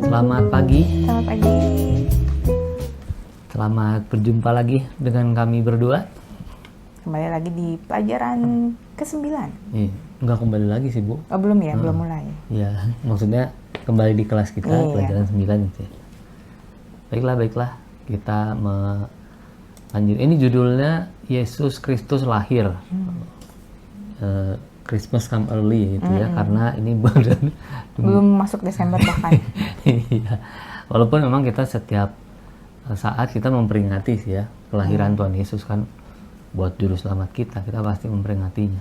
Selamat pagi. Selamat pagi. Selamat berjumpa lagi dengan kami berdua. Kembali lagi di pelajaran ke-9. Enggak kembali lagi sih, Bu. Oh, belum ya? Belum mulai. Ya, maksudnya kembali di kelas kita, pelajaran 9 gitu ya. Baiklah. Kita lanjut. Ini judulnya Yesus Kristus lahir. Christmas come early gitu ya, karena ini Belum masuk Desember bahkan. Iya. Walaupun memang kita setiap saat kita memperingati sih ya kelahiran Tuhan Yesus kan, buat juru selamat kita pasti memperingatinya.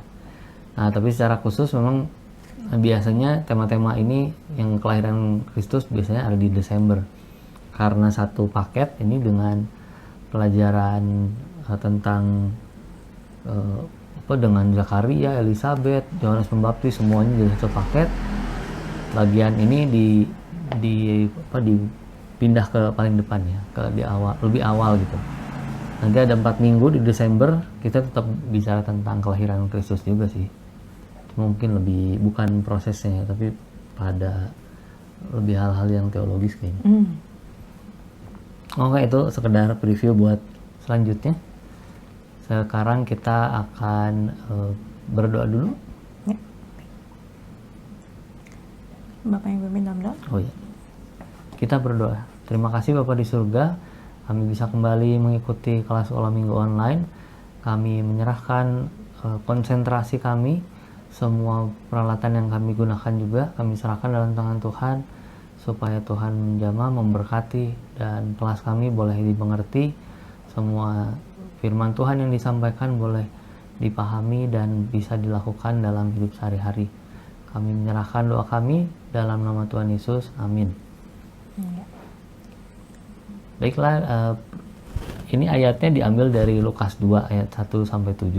Nah, tapi secara khusus memang biasanya tema-tema ini yang kelahiran Kristus biasanya ada di Desember, karena satu paket ini dengan pelajaran tentang dengan Zakaria, Elizabeth, Yohanes Pembaptis, semuanya jadi satu paket. Bagian ini dipindah ke paling depan ya, lebih awal gitu. Nanti ada 4 minggu di Desember kita tetap bicara tentang kelahiran Kristus juga sih. Mungkin lebih bukan prosesnya tapi pada lebih hal-hal yang teologis kayaknya. Oke, itu sekedar preview buat selanjutnya. Sekarang kita akan berdoa dulu. Ya. Bapak yang berdoa dalam doa. Oh iya. Kita berdoa. Terima kasih Bapak di surga, kami bisa kembali mengikuti kelas sekolah minggu online. Kami menyerahkan konsentrasi kami, semua peralatan yang kami gunakan juga kami serahkan dalam tangan Tuhan, supaya Tuhan menjamah, memberkati, dan kelas kami boleh dimengerti. Semua firman Tuhan yang disampaikan boleh dipahami dan bisa dilakukan dalam hidup sehari-hari. Kami menyerahkan doa kami dalam nama Tuhan Yesus. Amin. Ya. Baiklah, ini ayatnya diambil dari Lukas 2 ayat 1 sampai 7.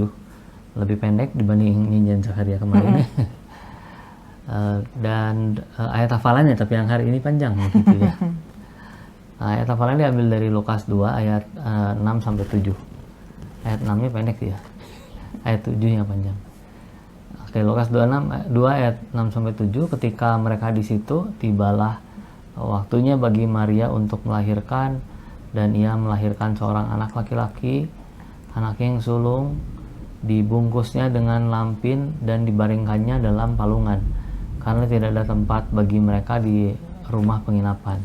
Lebih pendek dibanding Nyanyian Zakaria kemarin. Dan ayat hafalannya tapi yang hari ini panjang gitu ya. Ayat hafalannya diambil dari Lukas 2 ayat 6 sampai 7. Ayat 6-nya pendek ya. Ayat 7-nya panjang. Oke, Lukas 2 ayat 6 sampai 7. Ketika mereka di situ, tibalah waktunya bagi Maria untuk melahirkan, dan ia melahirkan seorang anak laki-laki, anaknya yang sulung, dibungkusnya dengan lampin dan dibaringkannya dalam palungan, karena tidak ada tempat bagi mereka di rumah penginapan.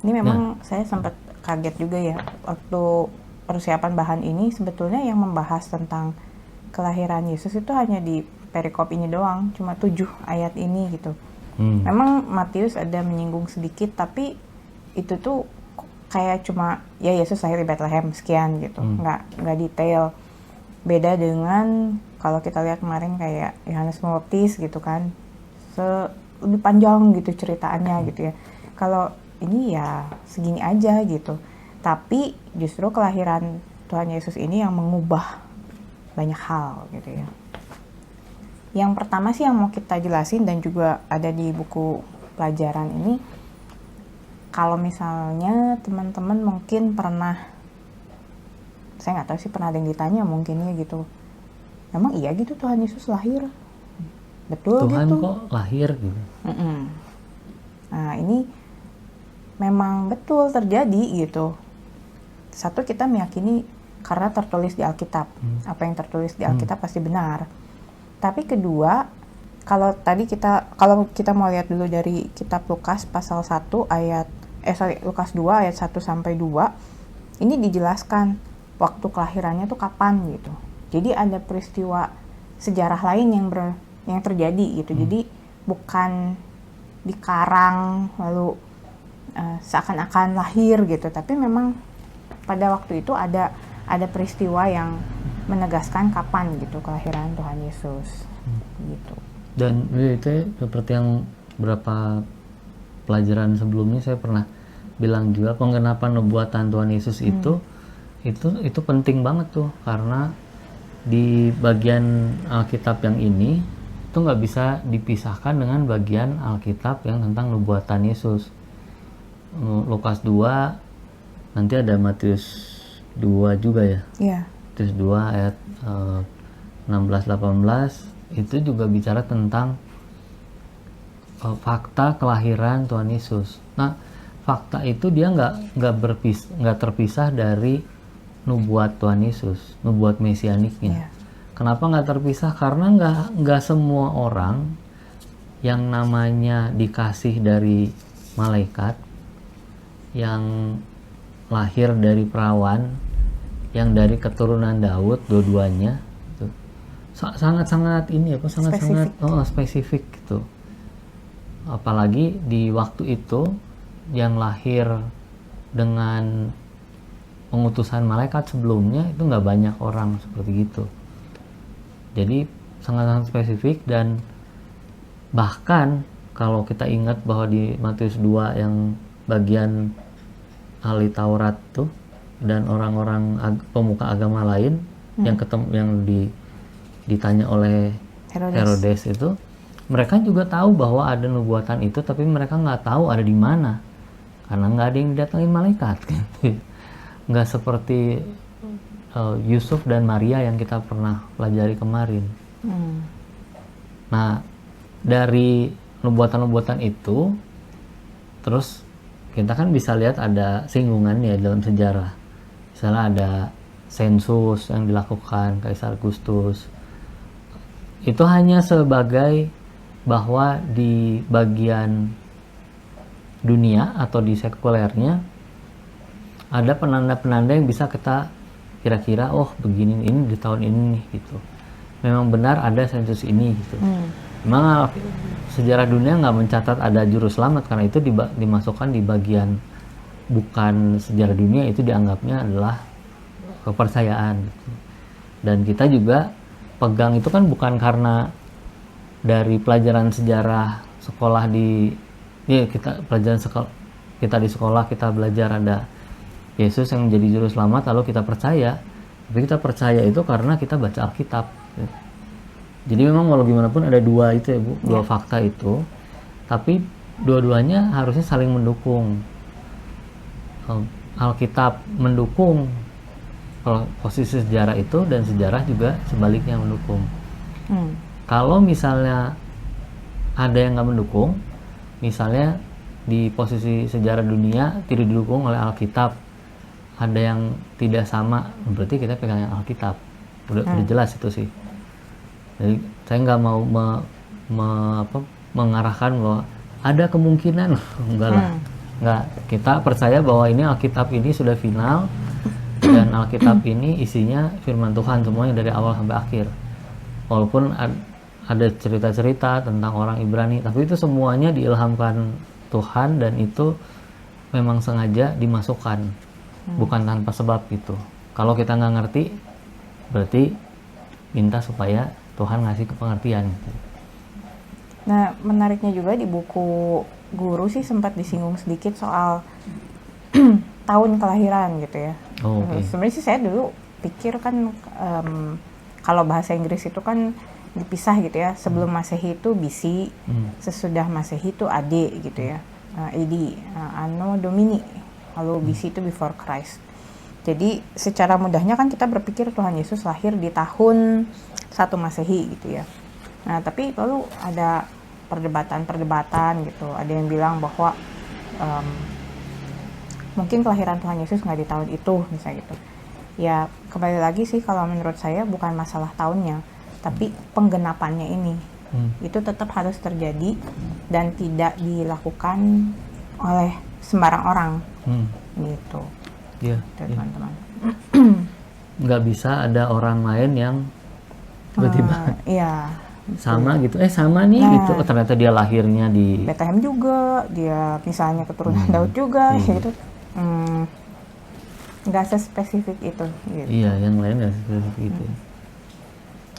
Ini memang saya sempat kaget juga ya waktu persiapan bahan ini. Sebetulnya yang membahas tentang kelahiran Yesus itu hanya di perikop ini doang, cuma 7 ayat ini gitu. Memang Matius ada menyinggung sedikit, tapi itu tuh kayak cuma ya Yesus lahir di Bethlehem sekian gitu, nggak detail. Beda dengan kalau kita lihat kemarin kayak Yohanes Pembaptis gitu kan, lebih panjang gitu ceritaannya gitu ya. Kalau ini ya segini aja gitu. Tapi justru kelahiran Tuhan Yesus ini yang mengubah banyak hal gitu ya. Yang pertama sih yang mau kita jelasin dan juga ada di buku pelajaran ini, kalau misalnya teman-teman mungkin pernah, saya nggak tahu sih pernah ada yang ditanya mungkin ya gitu, emang iya gitu Tuhan Yesus lahir? Betul Tuhan gitu? kok lahir gitu? Nah ini memang betul terjadi gitu. Satu, kita meyakini karena tertulis di Alkitab. Apa yang tertulis di Alkitab pasti benar. Tapi kedua, kalau kita mau lihat dulu dari kitab Lukas pasal 1 ayat Lukas 2 ayat 1 sampai 2, ini dijelaskan waktu kelahirannya tuh kapan gitu. Jadi ada peristiwa sejarah lain yang terjadi gitu. Jadi bukan dikarang lalu seakan-akan lahir gitu, tapi memang pada waktu itu ada peristiwa yang menegaskan kapan gitu kelahiran Tuhan Yesus gitu. Dan itu seperti yang beberapa pelajaran sebelumnya saya pernah bilang juga, penggenapan nubuatan Tuhan Yesus itu penting banget tuh, karena di bagian Alkitab yang ini itu nggak bisa dipisahkan dengan bagian Alkitab yang tentang nubuatan Yesus. Lukas 2, nanti ada Matius 2 juga ya. Iya. Matius 2 ayat 16-18 itu juga bicara tentang fakta kelahiran Tuhan Yesus. Nah, fakta itu dia nggak terpisah dari nubuat Tuhan Yesus, nubuat mesianiknya. Iya. Kenapa nggak terpisah? Karena nggak semua orang yang namanya dikasih dari malaikat, yang lahir dari perawan, yang dari keturunan Daud, dua-duanya gitu. Sangat-sangat ini apa? Sangat-sangat spesifik gitu. Apalagi di waktu itu yang lahir dengan pengutusan malaikat sebelumnya itu nggak banyak orang seperti itu. Jadi sangat-sangat spesifik, dan bahkan kalau kita ingat bahwa di Matius 2 yang bagian ahli Taurat tuh dan orang-orang pemuka agama lain yang ditanya oleh Herodes itu, mereka juga tahu bahwa ada nubuatan itu, tapi mereka nggak tahu ada di mana karena nggak ada yang didatengin malaikat. Nggak seperti Yusuf dan Maria yang kita pernah pelajari kemarin. Nah, dari nubuatan-nubuatan itu, terus kita kan bisa lihat ada singgungannya dalam sejarah. Misalnya ada sensus yang dilakukan Kaisar Agustus. Itu hanya sebagai bahwa di bagian dunia atau di sekulernya ada penanda-penanda yang bisa kita kira-kira, oh begini ini di tahun ini nih gitu. Memang benar ada sensus ini gitu. Memang sejarah dunia nggak mencatat ada juru selamat karena itu dimasukkan di bagian bukan sejarah dunia, itu dianggapnya adalah kepercayaan gitu. Dan kita juga pegang itu kan bukan karena dari pelajaran sejarah sekolah kita di sekolah kita belajar ada Yesus yang menjadi juru selamat lalu kita percaya, tapi kita percaya itu karena kita baca Alkitab. Jadi memang walau gimana pun ada dua itu ya Bu, dua fakta itu, tapi dua-duanya harusnya saling mendukung. Alkitab mendukung posisi sejarah itu, dan sejarah juga sebaliknya mendukung. Kalau misalnya ada yang nggak mendukung, misalnya di posisi sejarah dunia tidak didukung oleh Alkitab, ada yang tidak sama, berarti kita pegang yang Alkitab. Udah jelas itu sih. Jadi saya nggak mau mengarahkan bahwa ada kemungkinan, enggak lah. Enggak, kita percaya bahwa ini Alkitab ini sudah final, dan Alkitab ini isinya firman Tuhan semuanya dari awal sampai akhir. Walaupun ada cerita-cerita tentang orang Ibrani, tapi itu semuanya diilhamkan Tuhan dan itu memang sengaja dimasukkan. Bukan tanpa sebab gitu. Kalau kita nggak ngerti, berarti minta supaya Tuhan ngasih pengertian. Nah, menariknya juga di buku guru sih sempat disinggung sedikit soal tahun kelahiran gitu ya. Sebenarnya sih saya dulu pikir kan kalau bahasa Inggris itu kan dipisah gitu ya. Sebelum Masehi itu BC, sesudah Masehi itu AD gitu ya. AD, Anno Domini. Lalu BC itu before Christ. Jadi secara mudahnya kan kita berpikir Tuhan Yesus lahir di tahun 1 Masehi gitu ya. Nah, tapi lalu ada perdebatan gitu. Ada yang bilang bahwa mungkin kelahiran Tuhan Yesus nggak di tahun itu, misalnya gitu. Ya, kembali lagi sih kalau menurut saya bukan masalah tahunnya, tapi penggenapannya ini. Itu tetap harus terjadi dan tidak dilakukan oleh sembarang orang. Gitu. Iya, teman-teman. Nggak bisa ada orang lain yang tiba-tiba sama gitu, sama nih gitu. Oh, ternyata dia lahirnya di Bethlehem juga, dia misalnya keturunan Daud juga, gitu. Nggak sespesifik itu. Gitu. Iya, yang lain nggak sespesifik itu.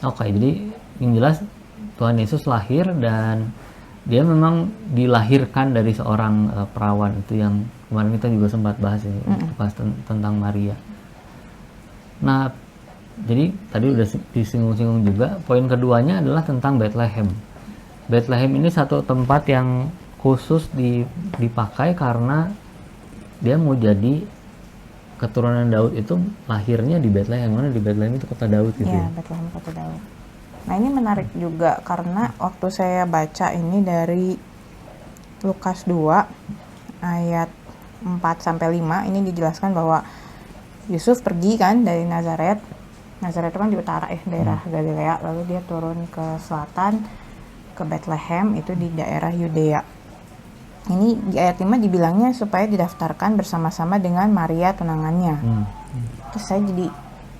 Oke, jadi yang jelas Tuhan Yesus lahir dan dia memang dilahirkan dari seorang perawan, itu yang kemarin kita juga sempat bahas ya, bahas tentang Maria. Nah, jadi tadi udah disinggung-singgung juga. Poin keduanya adalah tentang Bethlehem. Bethlehem ini satu tempat yang khusus dipakai karena dia mau jadi keturunan Daud itu lahirnya di Bethlehem. Mana di Bethlehem itu kota Daud gitu ya? Bethlehem kota Daud. Nah, ini menarik juga karena waktu saya baca ini dari Lukas 2 ayat 4-5 ini dijelaskan bahwa Yusuf pergi kan dari Nazaret. Nazaret itu kan di utara ya, daerah Galilea, lalu dia turun ke selatan ke Bethlehem, itu di daerah Yudea. Ini di ayat 5 dibilangnya supaya didaftarkan bersama-sama dengan Maria tunangannya. Terus saya jadi,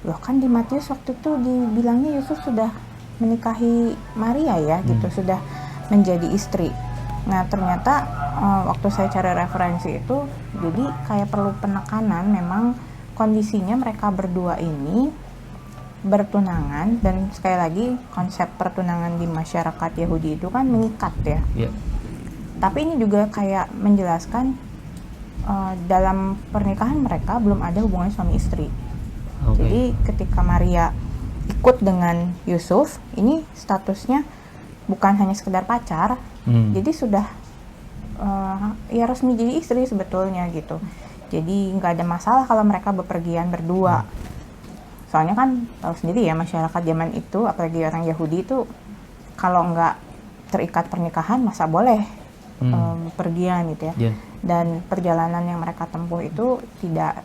loh kan di Matius waktu itu dibilangnya Yusuf sudah menikahi Maria ya gitu, sudah menjadi istri. Nah ternyata waktu saya cari referensi itu, jadi kayak perlu penekanan, memang kondisinya mereka berdua ini bertunangan, dan sekali lagi konsep pertunangan di masyarakat Yahudi itu kan mengikat ya. Yeah. Tapi ini juga kayak menjelaskan dalam pernikahan mereka belum ada hubungan suami istri. Jadi ketika Maria ikut dengan Yusuf, ini statusnya bukan hanya sekedar pacar, jadi sudah ya resmi jadi istri sebetulnya gitu. Jadi nggak ada masalah kalau mereka bepergian berdua. Soalnya kan tahu sendiri ya, masyarakat zaman itu, apalagi orang Yahudi itu, kalau nggak terikat pernikahan masa boleh bepergian gitu ya. Dan perjalanan yang mereka tempuh itu tidak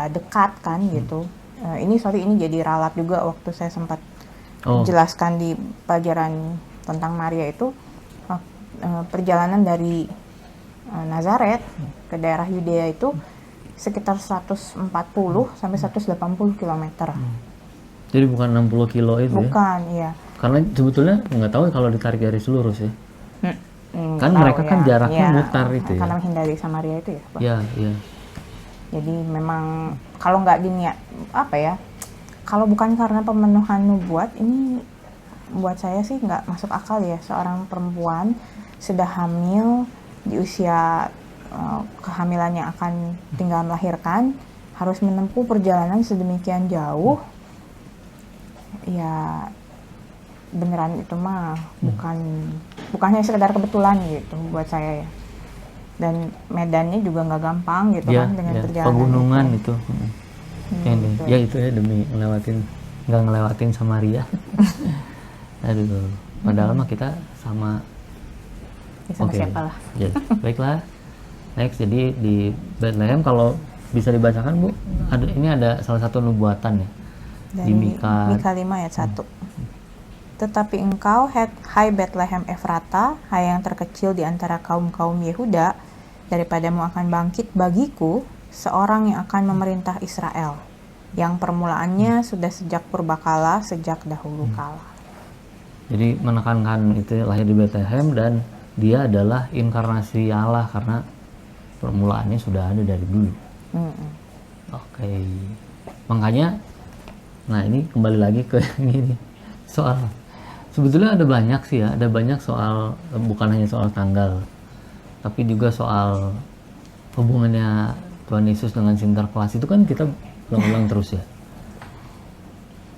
dekat kan gitu. Ini jadi ralat juga waktu saya sempat jelaskan di pelajaran tentang Maria itu, perjalanan dari Nazaret ke daerah Yudea itu sekitar 140 sampai 180 km. Jadi bukan 60 kilo itu bukan, ya? Iya. Karena sebetulnya nggak tahu kalau ditarik garis lurus ya. Kan mereka ya. kan jaraknya mutar itu ya. Karena menghindari Samaria itu ya, Pak. Iya. Jadi memang kalau nggak diniat kalau bukan karena pemenuhan nubuat, ini buat saya sih nggak masuk akal ya, seorang perempuan sudah hamil di usia kehamilannya akan tinggal melahirkan, harus menempuh perjalanan sedemikian jauh. Ya beneran itu mah bukan hanya sekedar kebetulan gitu buat saya ya. Dan medannya juga nggak gampang gitu kan, dengan perjalanan pegunungan itu. Ya itu ya, demi nggak ngelewatin Samaria. Aduh, padahal mah kita sama siapa lah. Ya, baiklah. Next, jadi di Bethlehem kalau bisa dibacakan Bu, ini ada salah satu nubuatan ya. Dari di Mika 5 ayat 1. Tetapi engkau, hai Bethlehem Efrata, hai yang terkecil di antara kaum-kaum Yehuda, daripadamu akan bangkit bagiku seorang yang akan memerintah Israel, yang permulaannya sudah sejak purbakala, sejak dahulu kala. Jadi menekankan itu lahir di Bethlehem, dan dia adalah inkarnasi Allah karena permulaannya sudah ada dari dulu. Makanya, nah ini kembali lagi ke ini soal, sebetulnya ada banyak soal, bukan hanya soal tanggal, tapi juga soal hubungannya Tuhan Yesus dengan Sinterklas. Itu kan kita ulang-ulang terus ya.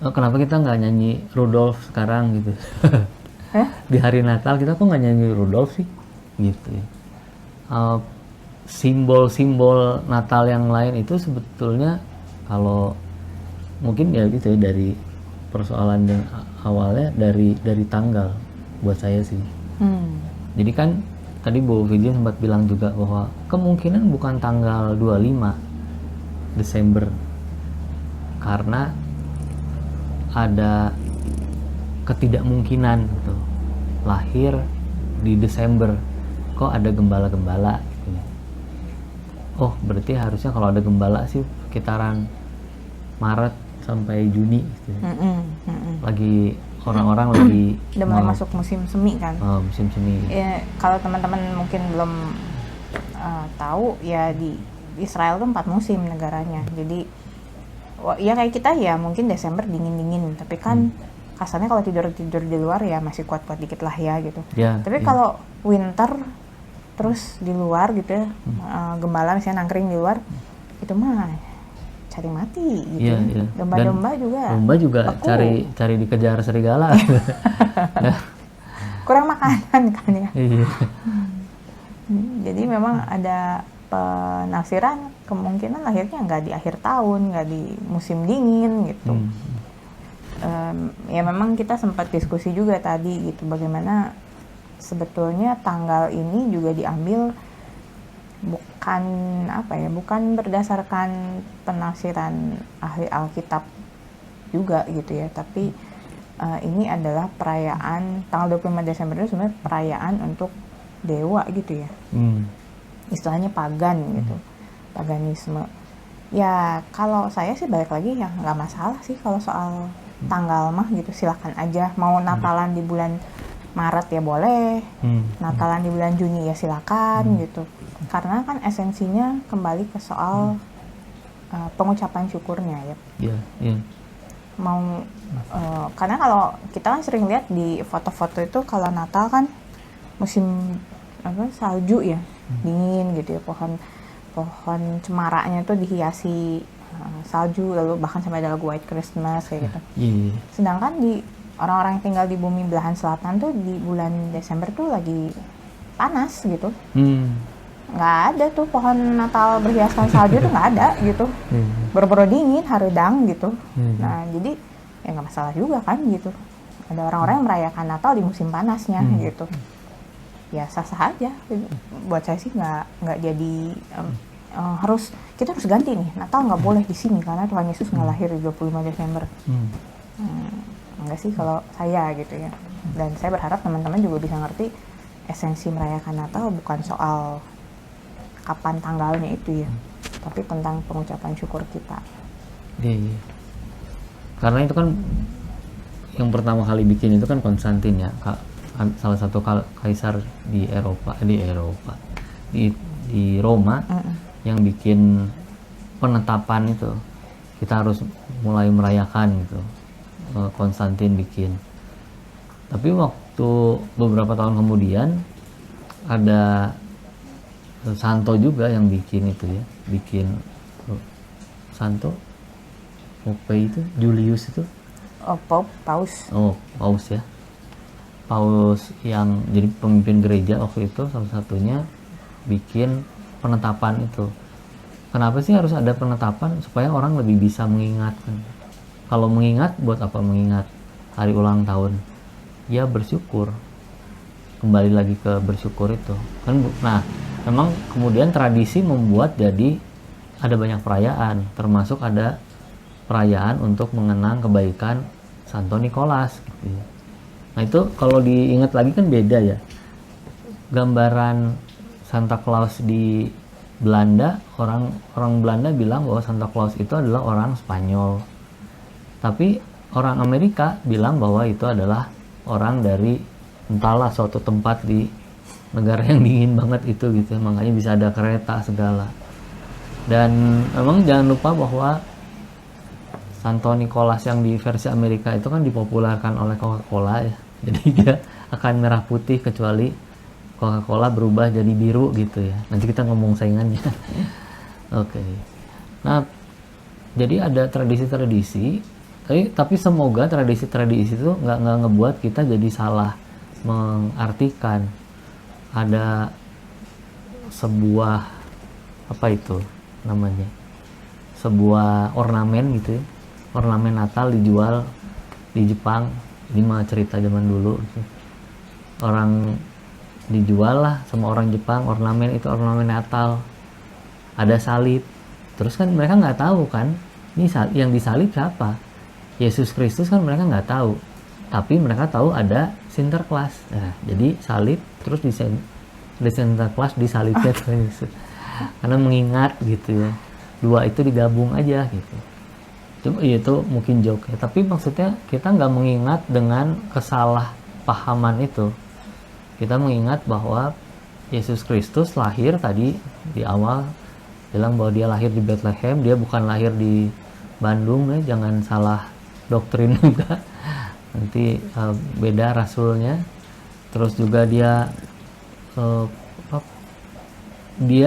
Kenapa kita nggak nyanyi Rudolf sekarang gitu? Di hari Natal kita kok nggak nyanyi Rudolf sih gitu ya. Simbol-simbol Natal yang lain itu sebetulnya, kalau mungkin ya gitu ya, dari persoalan yang awalnya dari tanggal buat saya sih. Jadi kan tadi Bu Vivian sempat bilang juga bahwa kemungkinan bukan tanggal 25 Desember karena ada ketidakmungkinan gitu, lahir di Desember kok ada gembala-gembala gitu. Oh berarti harusnya kalau ada gembala sih sekitaran Maret sampai Juni gitu. Lagi orang-orang lagi udah mulai masuk musim semi kan. Musim semi. Ya, kalau teman-teman mungkin belum tahu ya, di Israel tuh 4 musim negaranya. Jadi ya kayak kita ya mungkin Desember dingin-dingin, tapi kan kasarnya kalau tidur di luar ya masih kuat-kuat dikit lah ya gitu. Tapi kalau winter terus di luar gitu ya, gembala misalnya nangkring di luar, itu mah cari mati gitu. Domba-domba juga cari dikejar serigala. Kurang makanan kan ya. Jadi memang ada penafsiran kemungkinan lahirnya nggak di akhir tahun, nggak di musim dingin gitu. Ya memang kita sempat diskusi juga tadi gitu, bagaimana sebetulnya tanggal ini juga diambil bukan bukan berdasarkan penafsiran ahli Alkitab juga gitu ya, tapi ini adalah perayaan tanggal 25 Desember itu sebenarnya perayaan untuk dewa gitu ya. Istilahnya pagan gitu, paganisme. Ya kalau saya sih balik lagi ya nggak masalah sih kalau soal tanggal mah gitu, silakan aja. Mau Natalan di bulan Maret ya boleh, Natalan di bulan Juni ya silakan gitu. Karena kan esensinya kembali ke soal pengucapan syukurnya ya. Mau karena kalau kita kan sering lihat di foto-foto itu kalau Natal kan musim salju ya, dingin gitu ya, pohon cemaraknya tuh dihiasi salju, lalu bahkan sampai ada lagu White Christmas kayak gitu. Sedangkan di orang-orang yang tinggal di bumi belahan selatan tuh di bulan Desember tuh lagi panas gitu. Nggak ada tuh pohon Natal berhiaskan salju tuh nggak ada gitu. Boro-boro dingin, haredang gitu. Nah jadi ya nggak masalah juga kan gitu. Ada orang-orang yang merayakan Natal di musim panasnya gitu. Ya sah-sah aja. Buat saya sih nggak jadi kita harus ganti nih, Natal nggak boleh di sini karena Tuhan Yesus nggak lahir di 25 Desember. Enggak sih kalau saya gitu ya. Dan saya berharap teman-teman juga bisa ngerti esensi merayakan Natal bukan soal kapan tanggalnya itu ya, tapi tentang pengucapan syukur kita. Karena itu kan yang pertama kali bikin itu kan Konstantin ya, salah satu kaisar di Roma yang bikin penetapan itu kita harus mulai merayakan gitu. Konstantin bikin. Tapi waktu beberapa tahun kemudian ada Santo juga yang bikin itu ya, bikin Santo Pope itu, Julius itu. Paus ya. Paus yang jadi pemimpin gereja waktu itu salah satunya bikin penetapan itu. Kenapa sih harus ada penetapan? Supaya orang lebih bisa mengingat. Kalau mengingat, buat apa mengingat hari ulang tahun? Ya bersyukur. Kembali lagi ke bersyukur itu. Nah, memang kemudian tradisi membuat jadi ada banyak perayaan, termasuk ada perayaan untuk mengenang kebaikan Santo Nikolas. Gitu. Nah itu kalau diingat lagi kan beda ya. Gambaran Santa Claus di Belanda, orang Belanda bilang bahwa Santa Claus itu adalah orang Spanyol. Tapi orang Amerika bilang bahwa itu adalah orang dari entahlah suatu tempat di negara yang dingin banget itu gitu. Makanya bisa ada kereta segala. Dan memang jangan lupa bahwa Santo Nikolas yang di versi Amerika itu kan dipopulerkan oleh Coca-Cola ya. Jadi dia akan merah putih kecuali Coca-Cola berubah jadi biru gitu ya. Nanti kita ngomong saingannya. Oke. Nah, jadi ada tradisi-tradisi. Tapi semoga tradisi-tradisi itu nggak ngebuat kita jadi salah mengartikan. Ada sebuah apa itu namanya? Sebuah ornamen gitu ya. Ornamen Natal dijual di Jepang. Ini mah cerita zaman dulu. Orang dijual lah sama orang Jepang ornamen itu ornamen Natal. Ada salib. Terus kan mereka nggak tahu kan, ini yang disalib siapa? Yesus Kristus kan mereka nggak tahu. Tapi mereka tahu ada Sinterklas. Nah, jadi salib terus di Sinterklas disalibnya Tuhan Yesus. Karena mengingat gitu ya. Dua itu digabung aja gitu. Itu mungkin joke ya. Tapi maksudnya kita nggak mengingat dengan kesalahpahaman itu. Kita mengingat bahwa Yesus Kristus lahir tadi di awal bilang bahwa dia lahir di Bethlehem, dia bukan lahir di Bandung ya, jangan salah doktrin juga. Nanti beda rasulnya. Terus juga dia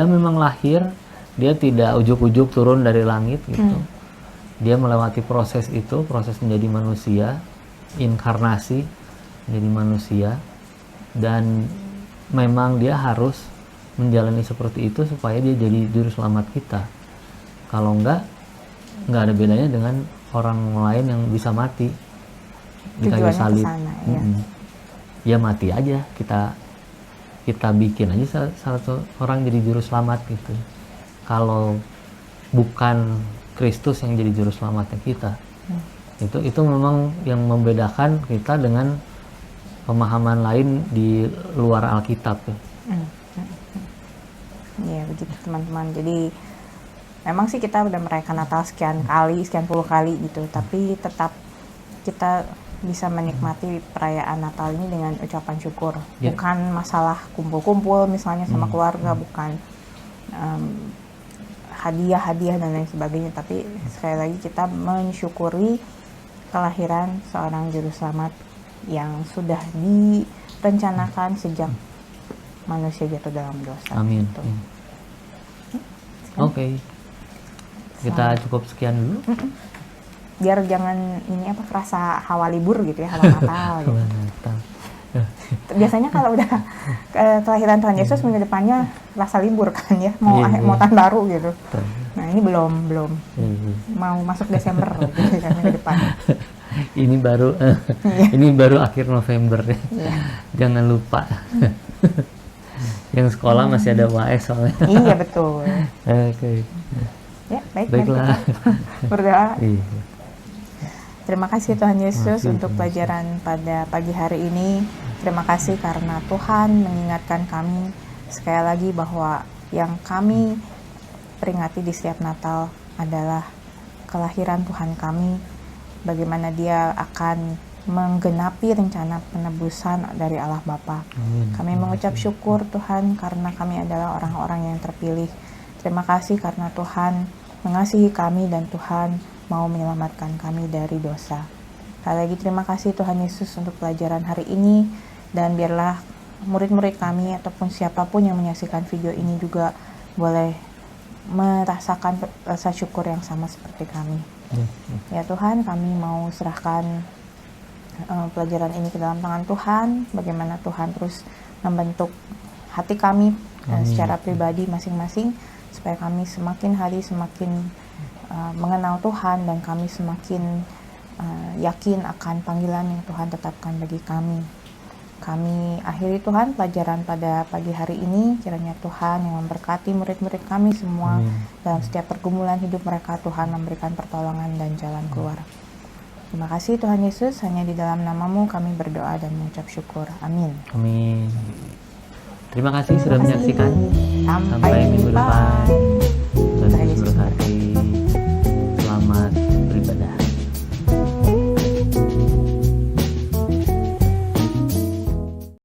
memang lahir, dia tidak ujuk-ujuk turun dari langit gitu. Dia melewati proses itu, proses menjadi manusia, inkarnasi menjadi manusia, dan memang dia harus menjalani seperti itu supaya dia jadi juru selamat kita. Kalau enggak ada bedanya dengan orang lain yang bisa mati di kayu salib. ya mati aja, kita bikin aja salah orang jadi juru selamat gitu. Kalau bukan Kristus yang jadi juru selamatnya kita, itu memang yang membedakan kita dengan pemahaman lain di luar Alkitab ya. Ya begitu teman-teman. Jadi memang sih kita udah merayakan Natal sekian puluh kali gitu, tapi tetap kita bisa menikmati perayaan Natal ini dengan ucapan syukur. Bukan masalah kumpul-kumpul misalnya sama keluarga, bukan hadiah-hadiah dan lain sebagainya, tapi sekali lagi kita mensyukuri kelahiran seorang juru selamat yang sudah direncanakan sejak manusia jatuh dalam dosa. Amin. Gitu. Oke. Kita cukup sekian dulu. Biar jangan kerasa hawa libur gitu ya, hawa Natal gitu. Biasanya kalau udah kelahiran Tuhan Yesus minggu depannya rasa libur kan ya, mau tahun baru gitu. Nah ini belum mau masuk Desember gitu kan minggu depan. Ini baru akhir November ya. Jangan lupa. Yang sekolah masih ada UAS soalnya. Iya betul. Oke. Ya baiklah. Berdoa. Iya. Terima kasih Tuhan Yesus untuk pelajaran pada pagi hari ini. Terima kasih karena Tuhan mengingatkan kami sekali lagi bahwa yang kami peringati di setiap Natal adalah kelahiran Tuhan kami, bagaimana Dia akan menggenapi rencana penebusan dari Allah Bapa. Kami mengucap syukur Tuhan karena kami adalah orang-orang yang terpilih. Terima kasih karena Tuhan mengasihi kami dan Tuhan mau menyelamatkan kami dari dosa. Sekali lagi terima kasih Tuhan Yesus untuk pelajaran hari ini, dan biarlah murid-murid kami ataupun siapapun yang menyaksikan video ini juga boleh merasakan rasa syukur yang sama seperti kami. Ya Tuhan, kami mau serahkan pelajaran ini ke dalam tangan Tuhan, bagaimana Tuhan terus membentuk hati kami secara pribadi masing-masing, supaya kami semakin hari semakin mengenal Tuhan, dan kami semakin yakin akan panggilan yang Tuhan tetapkan bagi kami. Kami akhiri Tuhan pelajaran pada pagi hari ini. Kiranya Tuhan yang memberkati murid-murid kami semua dalam setiap pergumulan hidup mereka. Tuhan memberikan pertolongan dan jalan keluar. Terima kasih Tuhan Yesus, hanya di dalam nama-Mu kami berdoa dan mengucap syukur. Amin. Amin. Terima kasih sudah menyaksikan. Sampai minggu depan. Tuhan Yesus